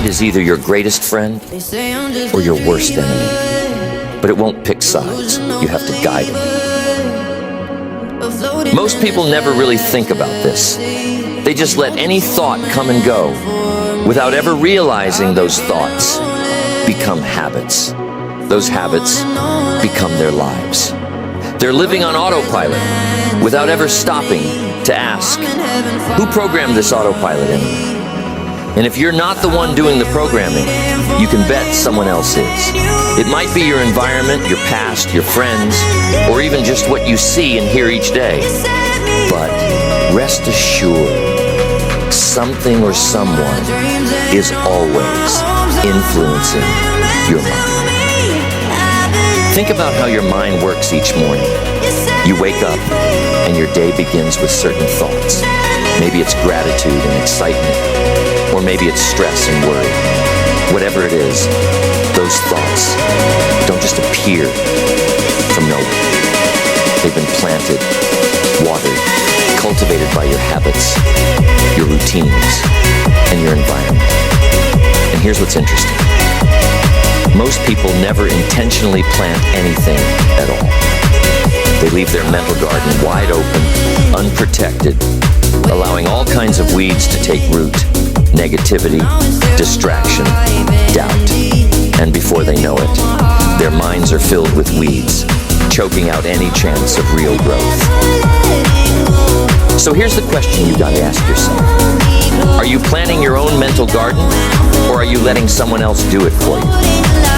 mind is either your greatest friend or your worst enemy, but it won't pick sides. You have to guide it. Most people never really think about this. They just let any thought come and go without ever realizing those thoughts become habits. Those habits become their lives. They're living on autopilot without ever stopping to ask, who programmed this autopilot in me? And if you're not the one doing the programming, you can bet someone else is. It might be your environment, your past, your friends, or even just what you see and hear each day. But rest assured, something or someone is always influencing your mind. Think about how your mind works each morning. You wake up and your day begins with certain thoughts. Maybe it's gratitude and excitement, or maybe it's stress and worry. Whatever it is, those thoughts don't just appear from nowhere. They've been planted, watered, cultivated by your habits, your routines, and your environment. And here's what's interesting. Most people never intentionally plant anything at all. They leave their mental garden wide open, unprotected, allowing all kinds of weeds to take root. Negativity, distraction, doubt. And before they know it, their minds are filled with weeds, choking out any chance of real growth. So here's the question you gotta ask yourself. Are you planting your own mental garden, or are you letting someone else do it for you?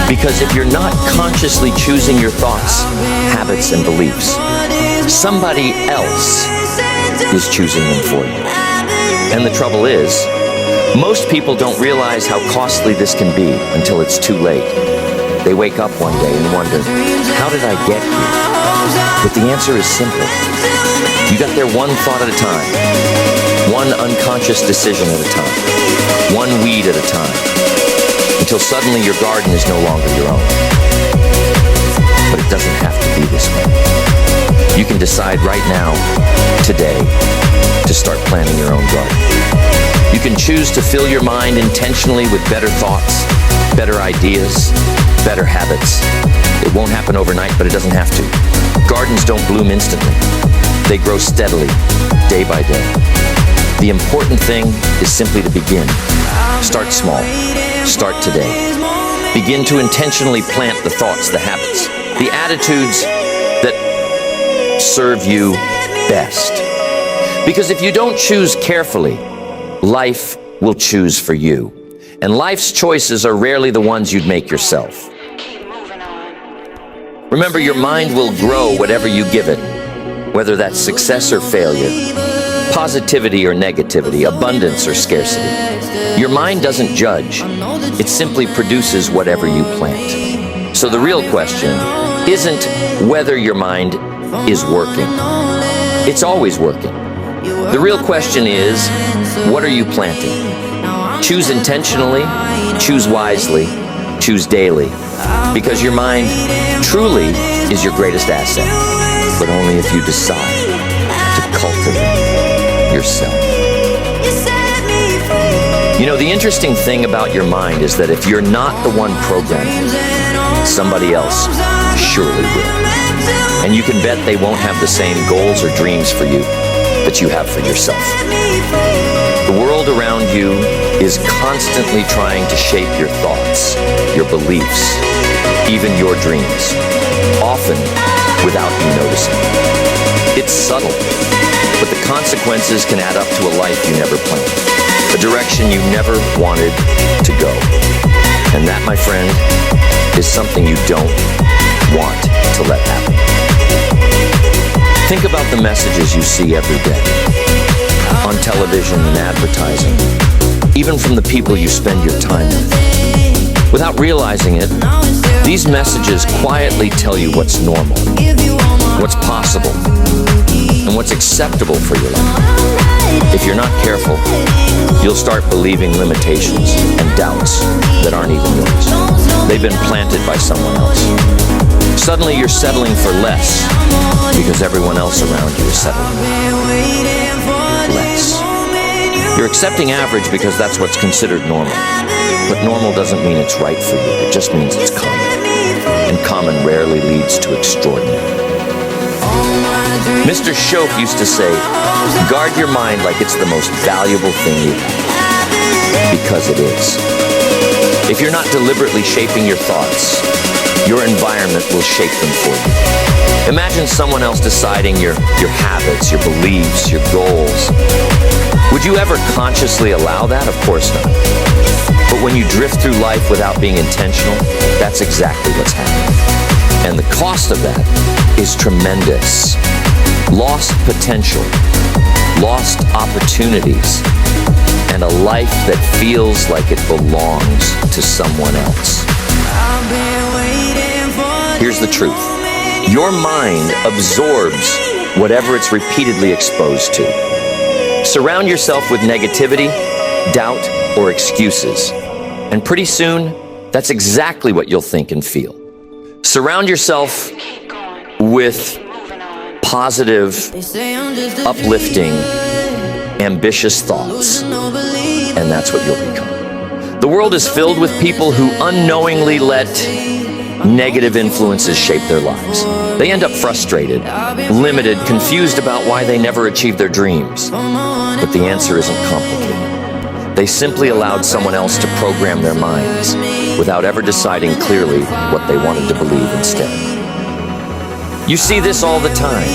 Because if you're not consciously choosing your thoughts, habits, and beliefs, somebody else is choosing them for you. And the trouble is, most people don't realize how costly this can be until it's too late. They wake up one day and wonder, how did I get here? But the answer is simple. You got there one thought at a time, one unconscious decision at a time, one weed at a time, until suddenly your garden is no longer your own. But it doesn't have to be this way. You can decide right now, today, to start planting your own garden. You can choose to fill your mind intentionally with better thoughts, better ideas, better habits. It won't happen overnight, but it doesn't have to. Gardens don't bloom instantly. They grow steadily, day by day. The important thing is simply to begin. Start small. Start today. Begin to intentionally plant the thoughts, the habits, the attitudes that serve you best. Because if you don't choose carefully, life will choose for you. And life's choices are rarely the ones you'd make yourself. Remember, your mind will grow whatever you give it, whether that's success or failure, positivity or negativity, abundance or scarcity. Your mind doesn't judge. It simply produces whatever you plant. So the real question isn't whether your mind is working. It's always working. The real question is, what are you planting? Choose intentionally, choose wisely, choose daily, because your mind truly is your greatest asset, but only if you decide to cultivate yourself. You know, the interesting thing about your mind is that if you're not the one programming it, somebody else surely will. And you can bet they won't have the same goals or dreams for you that you have for yourself. The world around you is constantly trying to shape your thoughts, your beliefs, even your dreams, often without you noticing. It's subtle, but the consequences can add up to a life you never planned, a direction you never wanted to go. And that, my friend, is something you don't want to let happen. Think about the messages you see every day, on television and advertising, even from the people you spend your time with. Without realizing it, these messages quietly tell you what's normal, what's possible, and what's acceptable for your life. If you're not careful, you'll start believing limitations and doubts that aren't even yours. They've been planted by someone else. Suddenly you're settling for less because everyone else around you is settling less. You're accepting average because that's what's considered normal. But normal doesn't mean it's right for you. It just means it's common. And common rarely leads to extraordinary. Mr. Shoaff used to say, guard your mind like it's the most valuable thing you have. Because it is. If you're not deliberately shaping your thoughts, your environment will shape them for you. Imagine someone else deciding your habits, your beliefs, your goals. Would you ever consciously allow that? Of course not. But when you drift through life without being intentional, that's exactly what's happening. And the cost of that is tremendous. Lost potential, lost opportunities, and a life that feels like it belongs to someone else. Here's the truth. Your mind absorbs whatever it's repeatedly exposed to. Surround yourself with negativity, doubt, or excuses, and pretty soon, that's exactly what you'll think and feel. Surround yourself with positive, uplifting, ambitious thoughts, and that's what you'll become. The world is filled with people who unknowingly let negative influences shape their lives. They end up frustrated, limited, confused about why they never achieve their dreams. But the answer isn't complicated. They simply allowed someone else to program their minds without ever deciding clearly what they wanted to believe instead. You see this all the time.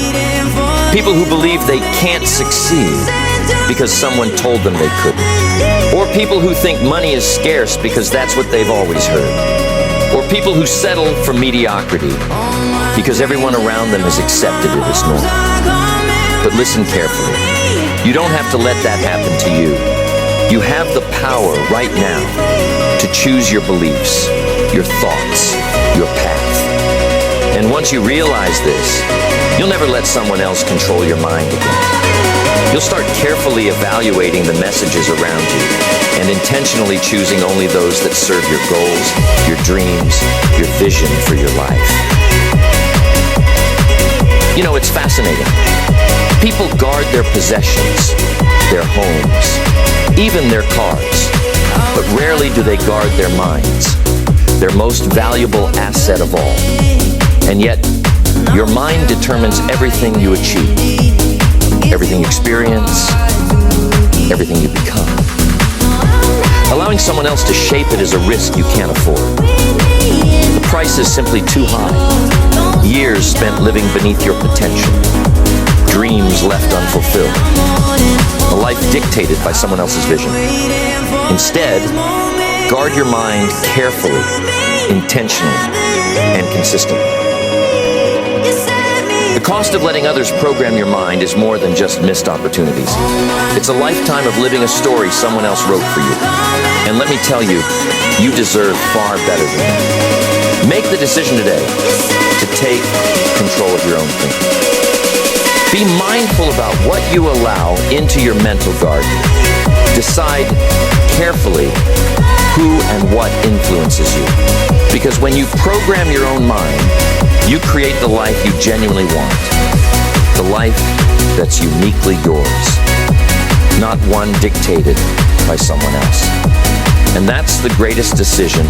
People who believe they can't succeed because someone told them they couldn't. Or people who think money is scarce because that's what they've always heard. Or people who settle for mediocrity because everyone around them has accepted it as normal. But listen carefully. You don't have to let that happen to you. You have the power right now to choose your beliefs, your thoughts, your path. And once you realize this, you'll never let someone else control your mind again. You'll start carefully evaluating the messages around you and intentionally choosing only those that serve your goals, your dreams, your vision for your life. You know, it's fascinating. People guard their possessions, their homes, even their cars, but rarely do they guard their minds, their most valuable asset of all. And yet, your mind determines everything you achieve, everything you experience, everything you become. Allowing someone else to shape it is a risk you can't afford. The price is simply too high. Years spent living beneath your potential. Dreams left unfulfilled. A life dictated by someone else's vision. Instead, guard your mind carefully, intentionally, and consistently. The cost of letting others program your mind is more than just missed opportunities. It's a lifetime of living a story someone else wrote for you. And let me tell you, you deserve far better than that. Make the decision today to take control of your own thinking. Be mindful about what you allow into your mental garden. Decide carefully who and what influences you. Because when you program your own mind, you create the life you genuinely want. The life that's uniquely yours. Not one dictated by someone else. And that's the greatest decision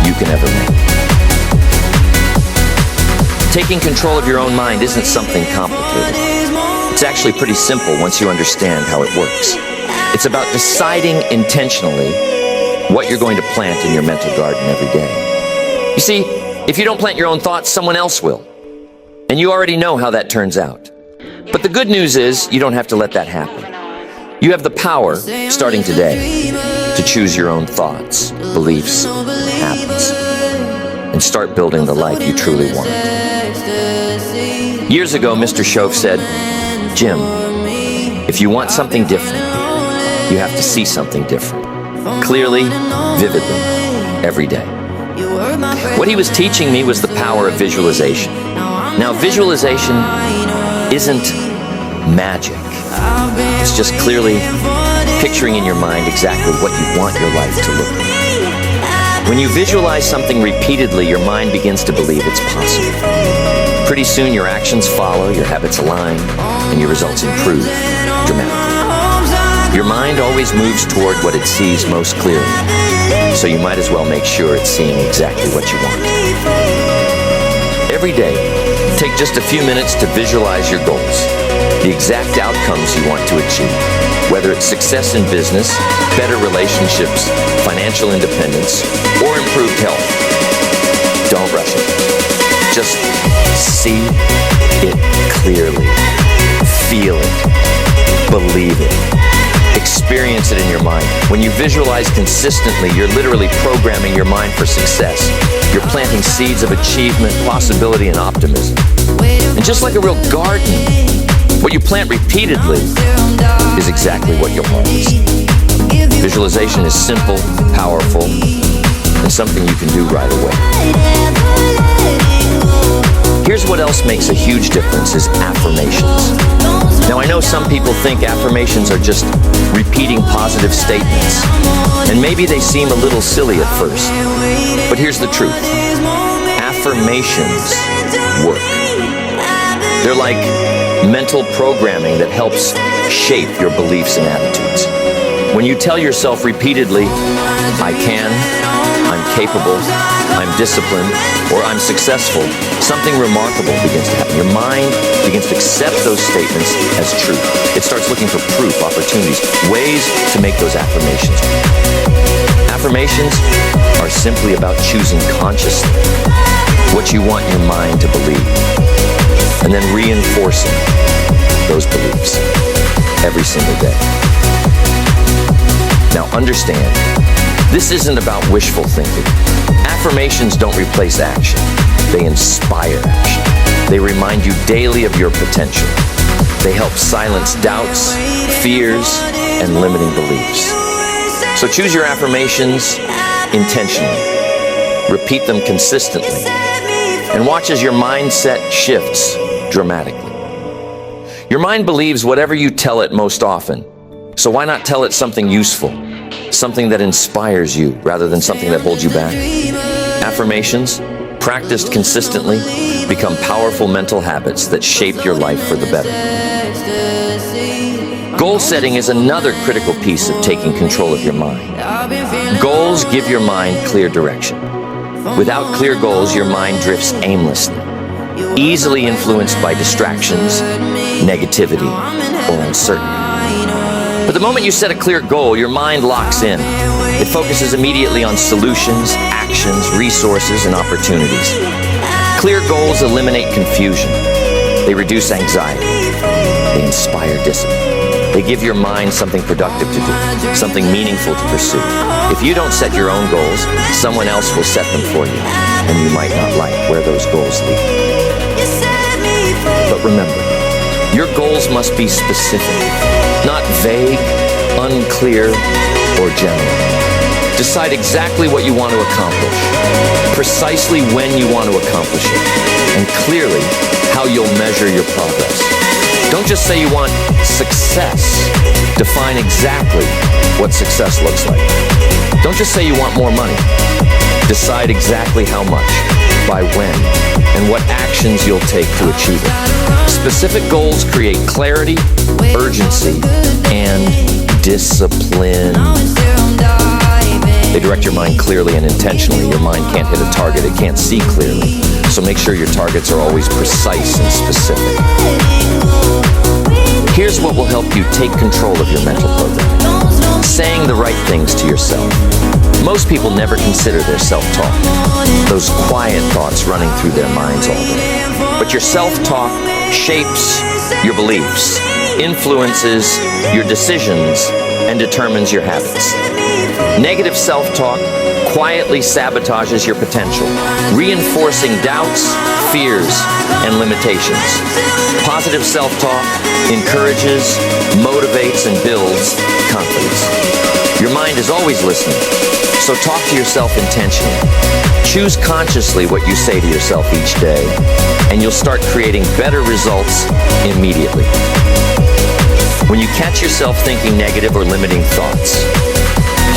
you can ever make. Taking control of your own mind isn't something complicated. It's actually pretty simple once you understand how it works. It's about deciding intentionally what you're going to plant in your mental garden every day. You see, if you don't plant your own thoughts, someone else will. And you already know how that turns out. But the good news is you don't have to let that happen. You have the power, starting today, to choose your own thoughts, beliefs, habits, and start building the life you truly want. Years ago, Mr. Shoaff said, Jim, if you want something different, you have to see something different. Clearly, vividly, every day. What he was teaching me was the power of visualization. Now, visualization isn't magic. It's just clearly picturing in your mind exactly what you want your life to look like. When you visualize something repeatedly, your mind begins to believe it's possible. Pretty soon, your actions follow, your habits align, and your results improve dramatically. Your mind always moves toward what it sees most clearly. so you might as well make sure it's seeing exactly what you want. Every day, take just a few minutes to visualize your goals, the exact outcomes you want to achieve, whether it's success in business, better relationships, financial independence, or improved health. Don't rush it. Just see it clearly. Feel it. Believe it. Experience it in your mind. When you visualize consistently, you're literally programming your mind for success. You're planting seeds of achievement, possibility, and optimism. And just like a real garden, what you plant repeatedly is exactly what you'll harvest. Visualization is simple, powerful, and something you can do right away. Here's what else makes a huge difference is affirmations. Now, I know some people think affirmations are just repeating positive statements, and maybe they seem a little silly at first. But here's the truth. Affirmations work. They're like mental programming that helps shape your beliefs and attitudes. When you tell yourself repeatedly, I can, I'm capable, I'm disciplined, or I'm successful, something remarkable begins to happen. Your mind begins to accept those statements as true. It starts looking for proof, opportunities, ways to make those affirmations. Affirmations are simply about choosing consciously what you want your mind to believe, and then reinforcing those beliefs every single day. Now understand, this isn't about wishful thinking. Affirmations don't replace action. They inspire action. They remind you daily of your potential. They help silence doubts, fears, and limiting beliefs. So choose your affirmations intentionally. Repeat them consistently. And watch as your mindset shifts dramatically. Your mind believes whatever you tell it most often. So why not tell it something useful? Something that inspires you rather than something that holds you back. Affirmations, practiced consistently, become powerful mental habits that shape your life for the better. Goal setting is another critical piece of taking control of your mind. Goals give your mind clear direction. Without clear goals, your mind drifts aimlessly, easily influenced by distractions, negativity, or uncertainty. But the moment you set a clear goal, your mind locks in. It focuses immediately on solutions, actions, resources, and opportunities. Clear goals eliminate confusion. They reduce anxiety. They inspire discipline. They give your mind something productive to do, something meaningful to pursue. If you don't set your own goals, someone else will set them for you, and you might not like where those goals lead. But remember, your goals must be specific, not vague, unclear, or general. Decide exactly what you want to accomplish, precisely when you want to accomplish it, and clearly how you'll measure your progress. Don't just say you want success. Define exactly what success looks like. Don't just say you want more money. Decide exactly how much, by when, and what actions you'll take to achieve it. Specific goals create clarity, urgency, and discipline. They direct your mind clearly and intentionally. Your mind can't hit a target it can't see clearly. So make sure your targets are always precise and specific. Here's what will help you take control of your mental program. Saying the right things to yourself. Most people never consider their self-talk, those quiet thoughts running through their minds all day. But your self-talk shapes your beliefs, influences your decisions, and determines your habits. Negative self-talk quietly sabotages your potential, reinforcing doubts, fears, and limitations. Positive self-talk encourages, motivates, and builds confidence. Your mind is always listening, so talk to yourself intentionally. Choose consciously what you say to yourself each day, and you'll start creating better results immediately. When you catch yourself thinking negative or limiting thoughts,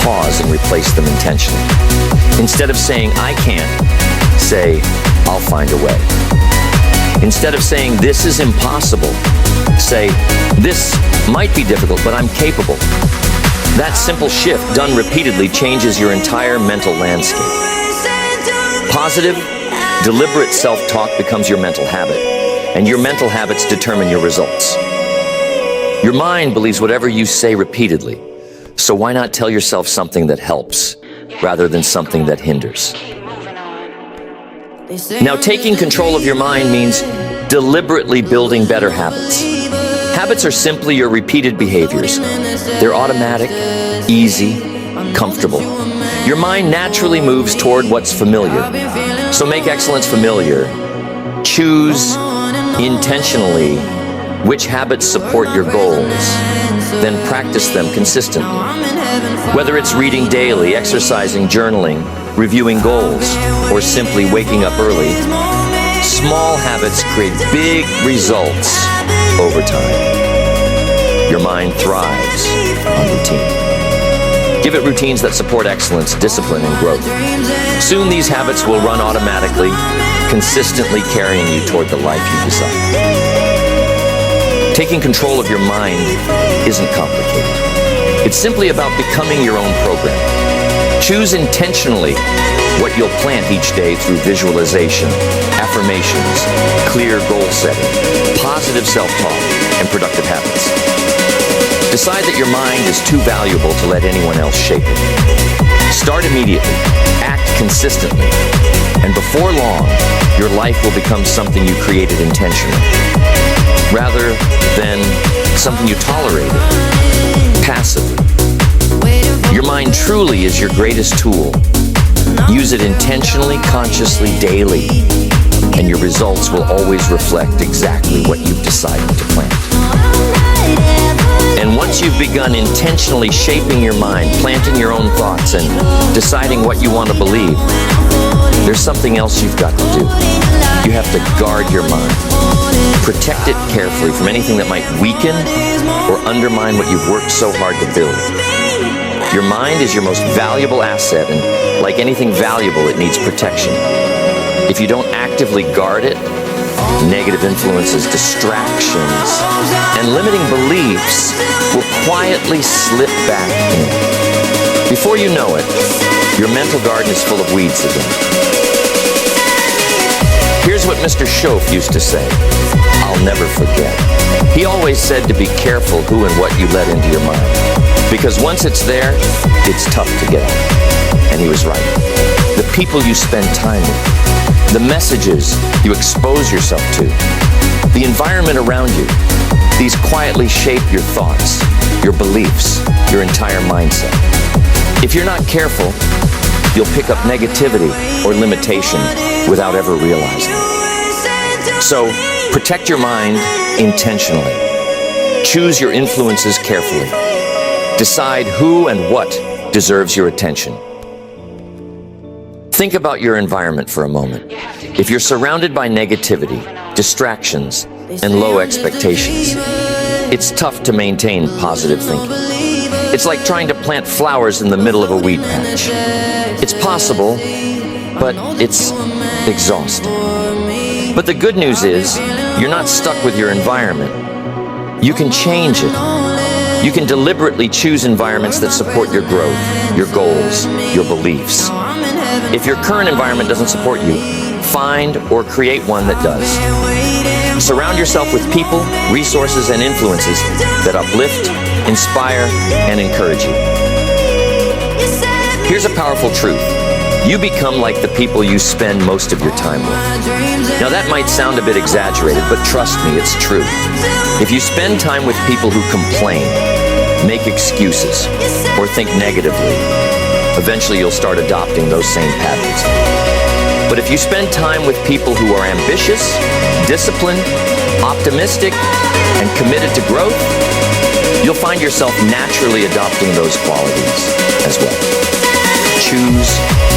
pause and replace them intentionally. Instead of saying, I can't, say, I'll find a way. Instead of saying, this is impossible, say, this might be difficult, but I'm capable. That simple shift, done repeatedly, changes your entire mental landscape. Positive, deliberate self-talk becomes your mental habit, and your mental habits determine your results. Your mind believes whatever you say repeatedly, so why not tell yourself something that helps rather than something that hinders? Now, taking control of your mind means deliberately building better habits. Habits are simply your repeated behaviors. They're automatic, easy, comfortable. Your mind naturally moves toward what's familiar. So make excellence familiar. Choose intentionally which habits support your goals. Then practice them consistently. Whether it's reading daily, exercising, journaling, reviewing goals, or simply waking up early, small habits create big results over time. Your mind thrives on routine. Give it routines that support excellence, discipline, and growth. Soon these habits will run automatically, consistently carrying you toward the life you desire. Taking control of your mind isn't complicated. It's simply about becoming your own program. Choose intentionally what you'll plant each day through visualization, affirmations, clear goal setting, positive self-talk, and productive habits. Decide that your mind is too valuable to let anyone else shape it. Start immediately, act consistently, and before long, your life will become something you created intentionally, rather than something you tolerated passively. Your mind truly is your greatest tool. Use it intentionally, consciously, daily, and your results will always reflect exactly what you've decided to plant. And once you've begun intentionally shaping your mind, planting your own thoughts, and deciding what you want to believe, there's something else you've got to do. You have to guard your mind. Protect it carefully from anything that might weaken or undermine what you've worked so hard to build. Your mind is your most valuable asset, and like anything valuable, it needs protection. If you don't actively guard it, negative influences, distractions, and limiting beliefs will quietly slip back in. Before you know it, your mental garden is full of weeds again. Here's what Mr. Schoaf used to say, I'll never forget. He always said to be careful who and what you let into your mind, because once it's there, it's tough to get out. And he was right. The people you spend time with, the messages you expose yourself to, the environment around you, these quietly shape your thoughts, your beliefs, your entire mindset. If you're not careful, you'll pick up negativity or limitation without ever realizing it. So, protect your mind intentionally. Choose your influences carefully. Decide who and what deserves your attention. Think about your environment for a moment. If you're surrounded by negativity, distractions, and low expectations, it's tough to maintain positive thinking. It's like trying to plant flowers in the middle of a weed patch. It's possible, but it's exhausting. But the good news is, you're not stuck with your environment. You can change it. You can deliberately choose environments that support your growth, your goals, your beliefs. If your current environment doesn't support you, find or create one that does. Surround yourself with people, resources, and influences that uplift, inspire, and encourage you. Here's a powerful truth. You become like the people you spend most of your time with. Now that might sound a bit exaggerated, but trust me, it's true. If you spend time with people who complain, make excuses, or think negatively, eventually you'll start adopting those same patterns. But if you spend time with people who are ambitious, disciplined, optimistic, and committed to growth, you'll find yourself naturally adopting those qualities as well. Choose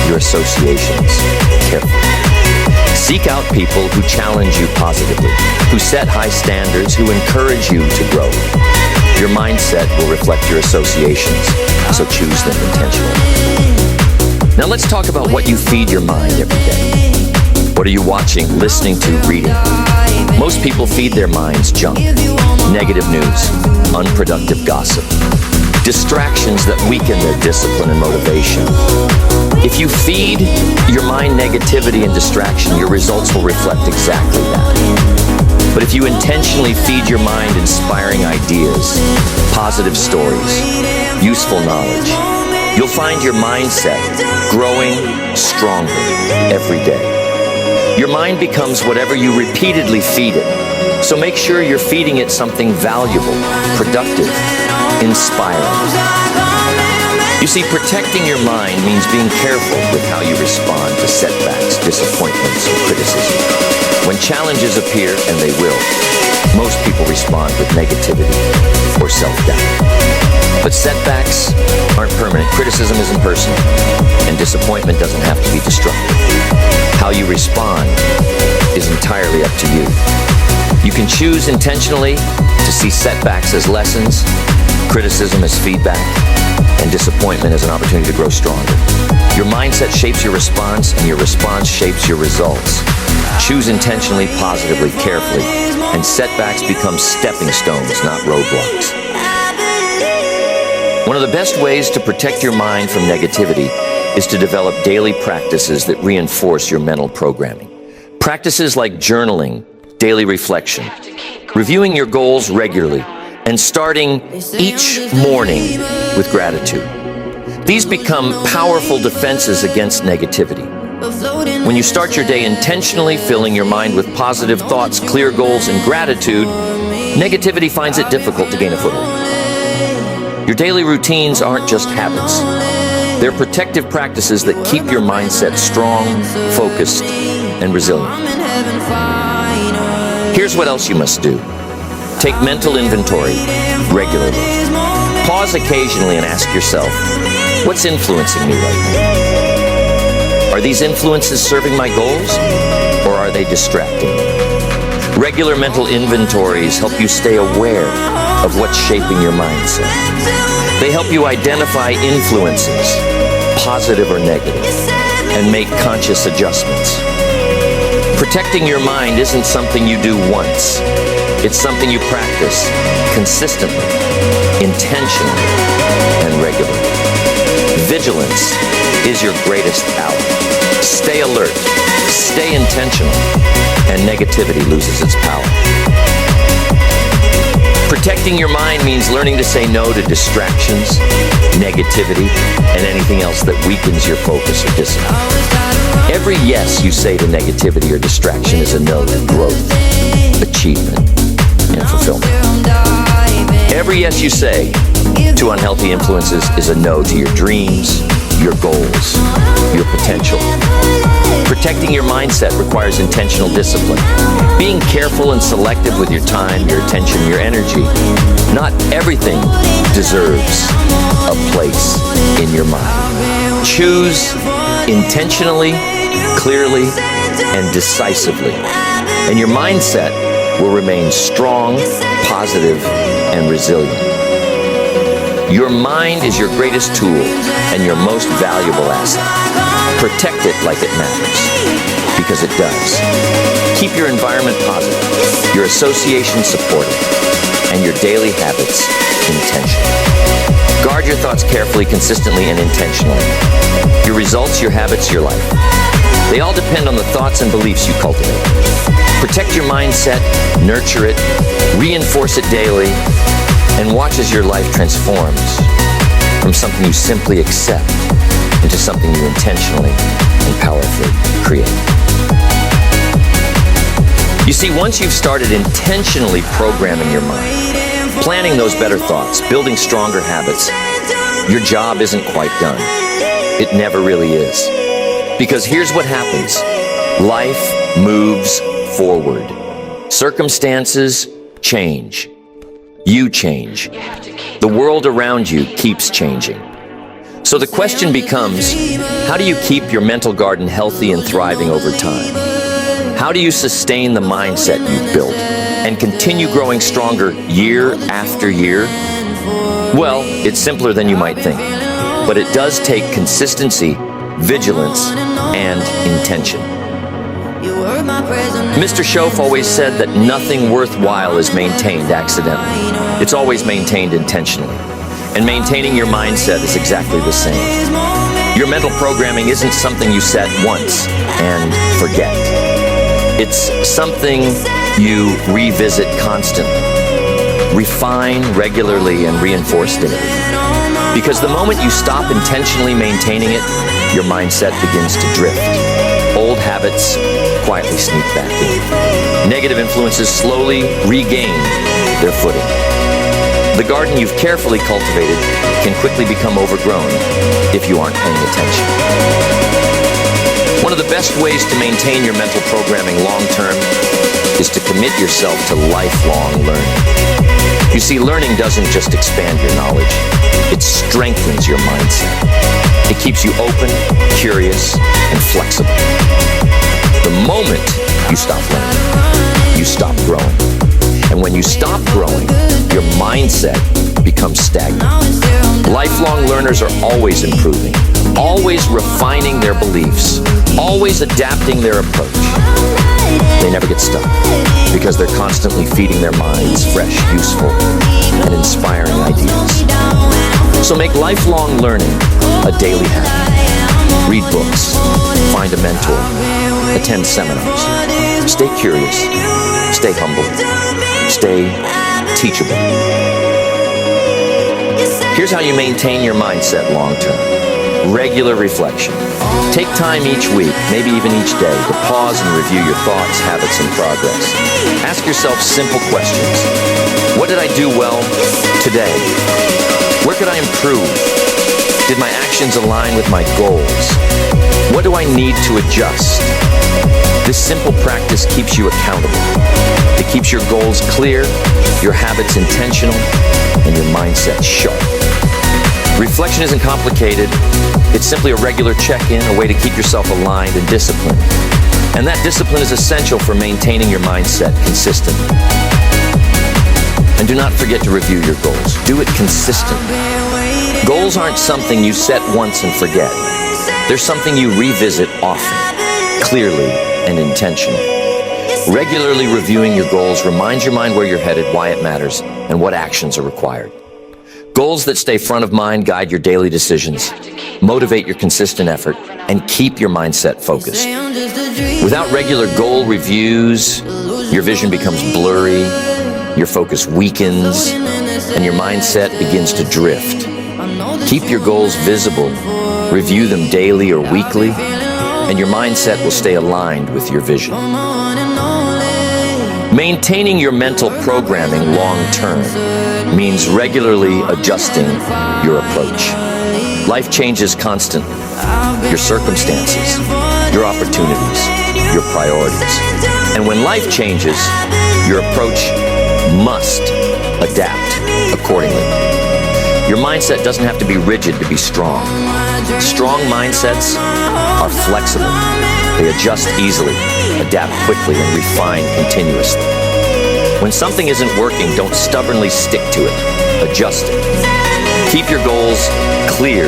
your associations carefully. Seek out people who challenge you positively, who set high standards, who encourage you to grow. Your mindset will reflect your associations, so choose them intentionally. Now let's talk about what you feed your mind every day. What are you watching, listening to, reading? Most people feed their minds junk, negative news, unproductive gossip. distractions that weaken their discipline and motivation. If you feed your mind negativity and distraction, your results will reflect exactly that. But if you intentionally feed your mind inspiring ideas, positive stories, useful knowledge, you'll find your mindset growing stronger every day. Your mind becomes whatever you repeatedly feed it. So make sure you're feeding it something valuable, productive, inspiring. You see, protecting your mind means being careful with how you respond to setbacks, disappointments, or criticism. When challenges appear, and they will, most people respond with negativity or self-doubt. But setbacks aren't permanent, criticism isn't personal, and disappointment doesn't have to be destructive. How you respond is entirely up to you. You can choose intentionally to see setbacks as lessons, criticism as feedback, and disappointment as an opportunity to grow stronger. Your mindset shapes your response, and your response shapes your results. Choose intentionally, positively, carefully, and setbacks become stepping stones, not roadblocks. One of the best ways to protect your mind from negativity is to develop daily practices that reinforce your mental programming. Practices like journaling, daily reflection, reviewing your goals regularly, and starting each morning with gratitude. These become powerful defenses against negativity. When you start your day intentionally filling your mind with positive thoughts, clear goals, and gratitude, negativity finds it difficult to gain a foothold. Your daily routines aren't just habits. They're protective practices that keep your mindset strong, focused, and resilient. Here's what else you must do. Take mental inventory regularly. Pause occasionally and ask yourself, what's influencing me right now? Are these influences serving my goals, or are they distracting me? Regular mental inventories help you stay aware of what's shaping your mindset. They help you identify influences, positive or negative, and make conscious adjustments. Protecting your mind isn't something you do once. It's something you practice consistently, intentionally, and regularly. Vigilance is your greatest ally. Stay alert, stay intentional, and negativity loses its power. Protecting your mind means learning to say no to distractions, negativity, and anything else that weakens your focus or discipline. Every yes you say to negativity or distraction is a no to growth, achievement, and fulfillment. Every yes you say to unhealthy influences is a no to your dreams, your goals, your potential. Protecting your mindset requires intentional discipline. Being careful and selective with your time, your attention, your energy. Not everything deserves a place in your mind. Choose intentionally, clearly, and decisively. And your mindset will remain strong, positive, and resilient. Your mind is your greatest tool and your most valuable asset. Protect it like it matters, because it does. Keep your environment positive, your association supportive, and your daily habits intentional. Guard your thoughts carefully, consistently, and intentionally. Your results, your habits, your life. They all depend on the thoughts and beliefs you cultivate. Protect your mindset, nurture it, reinforce it daily, and watch as your life transforms from something you simply accept into something you intentionally and powerfully create. You see, once you've started intentionally programming your mind, planning those better thoughts, building stronger habits, your job isn't quite done. It never really is. Because here's what happens. Life moves forward. Circumstances change. You change. The world around you keeps changing. So the question becomes, how do you keep your mental garden healthy and thriving over time? How do you sustain the mindset you've built and continue growing stronger year after year? Well, it's simpler than you might think, but it does take consistency, vigilance, and intention. Mr. Shoaff always said that nothing worthwhile is maintained accidentally. It's always maintained intentionally. And maintaining your mindset is exactly the same. Your mental programming isn't something you set once and forget. It's something you revisit constantly, refine regularly, and reinforce daily. Because the moment you stop intentionally maintaining it, your mindset begins to drift. Old habits quietly sneak back in. Negative influences slowly regain their footing. The garden you've carefully cultivated can quickly become overgrown if you aren't paying attention. One of the best ways to maintain your mental programming long-term is to commit yourself to lifelong learning. You see, learning doesn't just expand your knowledge, it strengthens your mindset. It keeps you open, curious, and flexible. The moment you stop learning, you stop growing. And when you stop growing, your mindset becomes stagnant. Lifelong learners are always improving, always refining their beliefs, always adapting their approach. They never get stuck because they're constantly feeding their minds fresh, useful, and inspiring ideas. So make lifelong learning a daily habit. Read books, find a mentor, attend seminars. Stay curious, stay humble, stay teachable. Here's how you maintain your mindset long-term. Regular reflection. Take time each week, maybe even each day, to pause and review your thoughts, habits, and progress. Ask yourself simple questions. What did I do well today? Where could I improve? Did my actions align with my goals? What do I need to adjust? This simple practice keeps you accountable. It keeps your goals clear, your habits intentional, and your mindset sharp. Reflection isn't complicated. It's simply a regular check-in, a way to keep yourself aligned and disciplined. And that discipline is essential for maintaining your mindset consistently. And do not forget to review your goals. Do it consistently. Goals aren't something you set once and forget. They're something you revisit often, clearly and intentionally. Regularly reviewing your goals reminds your mind where you're headed, why it matters, and what actions are required. Goals that stay front of mind guide your daily decisions, motivate your consistent effort, and keep your mindset focused. Without regular goal reviews, your vision becomes blurry, your focus weakens, and your mindset begins to drift. Keep your goals visible, review them daily or weekly, and your mindset will stay aligned with your vision. Maintaining your mental programming long-term means regularly adjusting your approach. Life changes constantly. Your circumstances, your opportunities, your priorities. And when life changes, your approach must adapt accordingly. Your mindset doesn't have to be rigid to be strong. Strong mindsets are flexible. They adjust easily, adapt quickly, and refine continuously. When something isn't working, don't stubbornly stick to it. Adjust it. Keep your goals clear,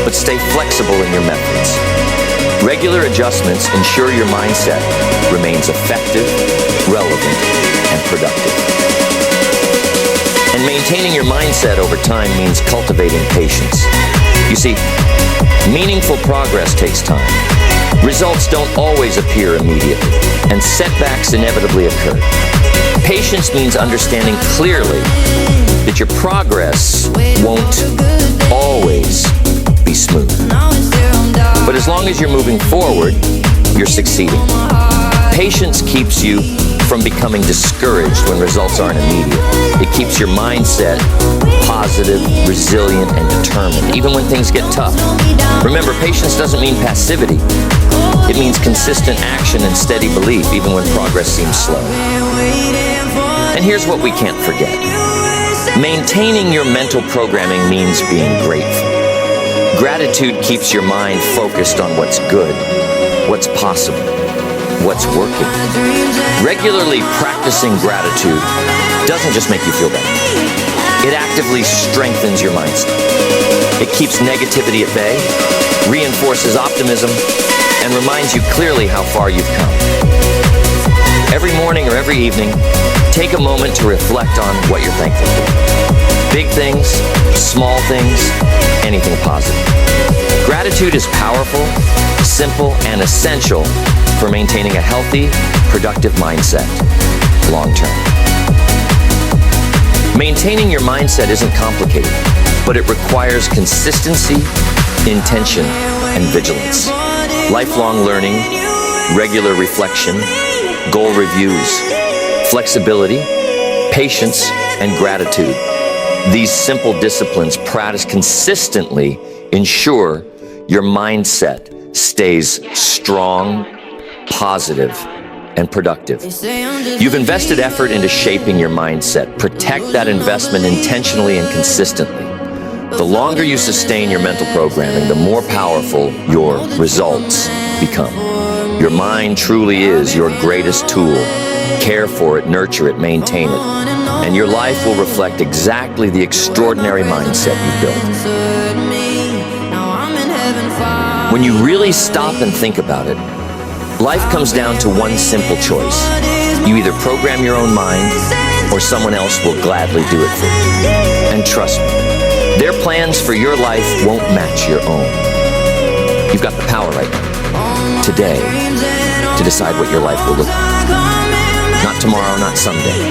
but stay flexible in your methods. Regular adjustments ensure your mindset remains effective, relevant, and productive. And maintaining your mindset over time means cultivating patience. You see, meaningful progress takes time. Results don't always appear immediately, and setbacks inevitably occur. Patience means understanding clearly that your progress won't always be smooth. But as long as you're moving forward, you're succeeding. Patience keeps you from becoming discouraged when results aren't immediate. It keeps your mindset positive, resilient, and determined, even when things get tough. Remember, patience doesn't mean passivity. It means consistent action and steady belief, even when progress seems slow. And here's what we can't forget. Maintaining your mental programming means being grateful. Gratitude keeps your mind focused on what's good, what's possible, what's working. Regularly practicing gratitude doesn't just make you feel better. It actively strengthens your mindset. It keeps negativity at bay, reinforces optimism, and reminds you clearly how far you've come. Every morning or every evening, take a moment to reflect on what you're thankful for. Big things, small things, anything positive. Gratitude is powerful, simple, and essential for maintaining a healthy, productive mindset long term. Maintaining your mindset isn't complicated, but it requires consistency, intention, and vigilance. Lifelong learning, regular reflection, goal reviews, flexibility, patience, and gratitude. These simple disciplines practiced consistently ensure your mindset stays strong, positive, and productive. You've invested effort into shaping your mindset. Protect that investment intentionally and consistently. The longer you sustain your mental programming, the more powerful your results become. Your mind truly is your greatest tool. Care for it, nurture it, maintain it, and your life will reflect exactly the extraordinary mindset you built. When you really stop and think about it, life comes down to one simple choice. You either program your own mind or someone else will gladly do it for you. And trust me, their plans for your life won't match your own. You've got the power right now, today, to decide what your life will look like. Not tomorrow, not someday.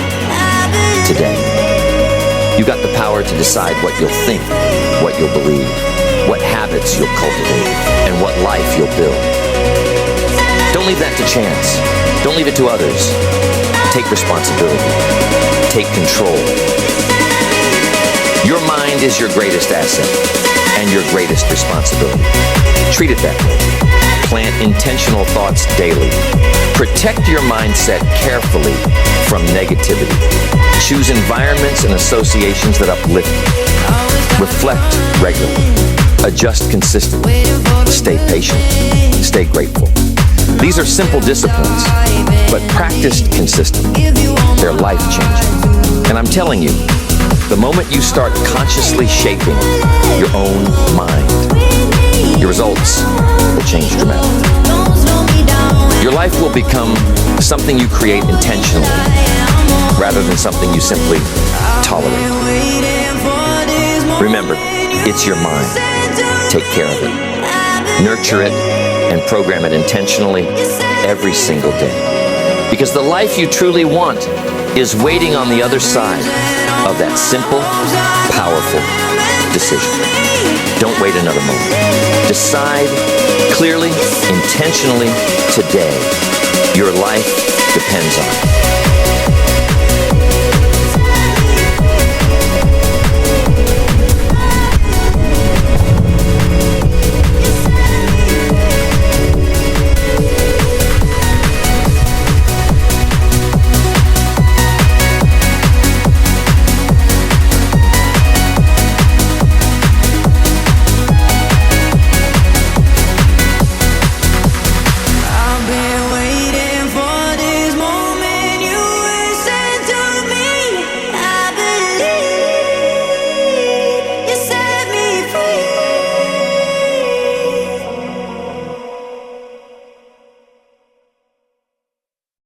Today. You've got the power to decide what you'll think, what you'll believe, what habits you'll cultivate, and what life you'll build. Don't leave that to chance. Don't leave it to others. Take responsibility. Take control. Your mind is your greatest asset and your greatest responsibility. Treat it that way. Plant intentional thoughts daily. Protect your mindset carefully from negativity. Choose environments and associations that uplift you. Reflect regularly. Adjust consistently. Stay patient. Stay grateful. These are simple disciplines, but practiced consistently, they're life-changing. And I'm telling you, the moment you start consciously shaping your own mind, your results will change dramatically. Your life will become something you create intentionally, rather than something you simply tolerate. Remember, it's your mind. Take care of it. Nurture it and program it intentionally every single day. Because the life you truly want is waiting on the other side of that simple, powerful decision. Don't wait another moment. Decide clearly, intentionally, today. Your life depends on it.